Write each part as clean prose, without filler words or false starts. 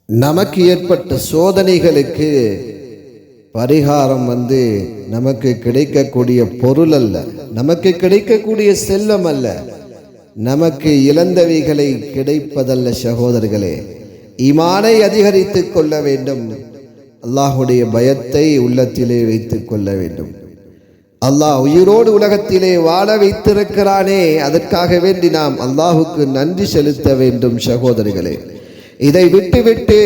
நமக்கு ஏற்பட்ட சோதனைகளுக்கு பரிகாரம் நமக்கு கிடைக்கக்கூடிய பொருள் அல்ல, நமக்கு கிடைக்கக்கூடிய செல்வம் அல்ல, நமக்கு இழந்தவைகளை கிடைப்பதல்ல. சகோதரர்களே, ஈமானை அதிகரித்துக் கொள்ள வேண்டும், அல்லாஹுடைய பயத்தை உள்ளத்திலே வைத்துக் கொள்ள வேண்டும். அல்லாஹ் உயிரோடு உலகத்திலே வாழ வைத்திருக்கிறானே, அதற்காக வேண்டி நாம் அல்லாஹுக்கு நன்றி செலுத்த வேண்டும். சகோதரர்களே, இதை விட்டுவிட்டு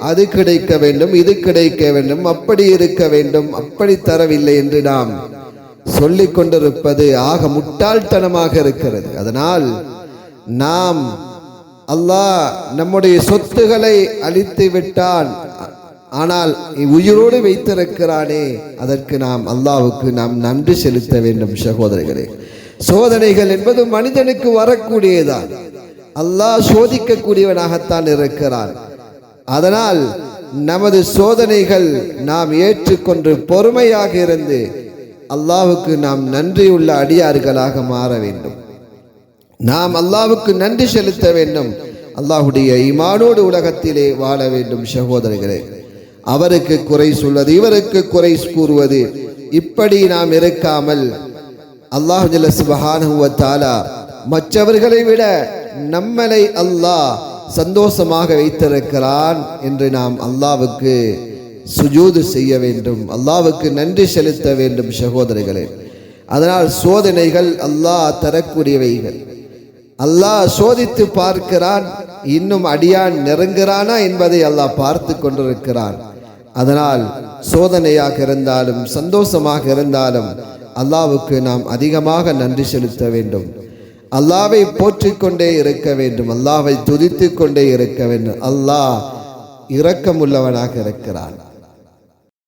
அது கிடைக்க வேண்டும், இது கிடைக்க வேண்டும், அப்படி இருக்க வேண்டும், அப்படி தரவில்லை என்று நாம் சொல்லிக் கொண்டிருப்பது ஆக முட்டாள்தனமாக இருக்கிறது. அதனால் நாம் அல்லாஹ் நம்முடைய சொத்துக்களை அழித்து விட்டான், ஆனால் உயிரோடு வைத்திருக்கிறானே, அதற்கு நாம் அல்லாஹ்வுக்கு நாம் நன்றி செலுத்த வேண்டும். சகோதரர்களே, சோதனைகள் என்பது மனிதனுக்கு வரக்கூடியதான். அல்லாஹ் சோதிக்கக்கூடியவனாகத்தான் இருக்கிறான். அதனால் நமது சோதனைகள் நாம் ஏற்றுக்கொண்டு பொறுமையாக இருந்து அல்லாஹ்வுக்கு நாம் நன்றியுள்ள அடியார்களாக மாற வேண்டும். நாம் அல்லாஹ்வுக்கு நன்றி செலுத்த வேண்டும், அல்லாஹ்வுடைய ஈமானோடு உலகத்திலே வாழ வேண்டும். சகோதரர்களே, அவருக்கு குறை சொல்வது, இவருக்கு குறை கூறுவது, இப்படி நாம் இருக்காமல் அல்லாஹ் ஜல்ல சுப்ஹானஹு வ தஆலா மற்றவர்களை விட நம்மளை அல்லாஹ் சந்தோஷமாக வைத்திருக்கிறான் என்று நாம் அல்லாஹ்வுக்கு சுஜூது செய்ய வேண்டும், அல்லாஹ்வுக்கு நன்றி செலுத்த வேண்டும். சகோதரர்களே, அதனால் சோதனைகள் அல்லாஹ் தரக்கூடியவைகள். அல்லாஹ் சோதித்து பார்க்கிறான், இன்னும் அடியான் நெருங்குகிறானா என்பதை அல்லாஹ் பார்த்து கொண்டிருக்கிறான். அதனால் சோதனையாக இருந்தாலும் சந்தோஷமாக இருந்தாலும் அல்லாஹ்வுக்கு நாம் அதிகமாக நன்றி செலுத்த வேண்டும். அல்லாஹ்வை போற்றிக்கொண்டே இருக்க வேண்டும், அல்லாஹ்வை துதித்து கொண்டே இருக்க வேண்டும். அல்லாஹ் இரக்கமுள்ளவனாக இருக்கிறான்.